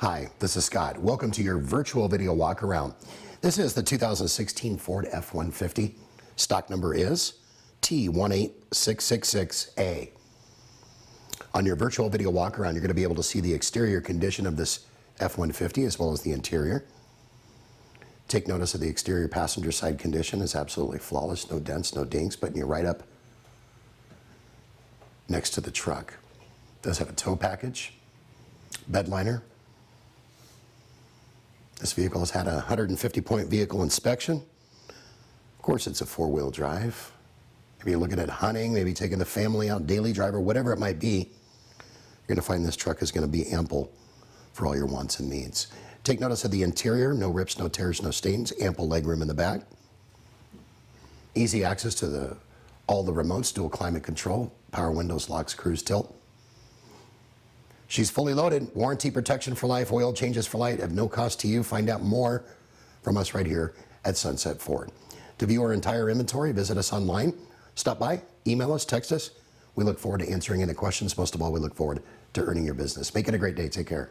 Hi, this is Scott. Welcome to your virtual video walk around. This is the 2016 Ford F-150. Stock number is T18666A. On your virtual video walk around, you're going to be able to see the exterior condition of this F-150 as well as the interior. Take notice of the exterior passenger side condition is absolutely flawless, no dents, no dings, but you're right up next to the truck. It does have a tow package, bed liner. This vehicle has had a 150-point vehicle inspection. Of course, it's a four-wheel drive. Maybe you're looking at hunting, maybe taking the family out, daily driver, whatever it might be. You're going to find this truck is going to be ample for all your wants and needs. Take notice of the interior, no rips, no tears, no stains, ample legroom in the back. Easy access to all the remotes, dual climate control, power windows, locks, cruise tilt. She's fully loaded, warranty protection for life, oil changes for life at no cost to you. Find out more from us right here at Sunset Ford. To view our entire inventory, visit us online, stop by, email us, text us. We look forward to answering any questions. Most of all, we look forward to earning your business. Make it a great day. Take care.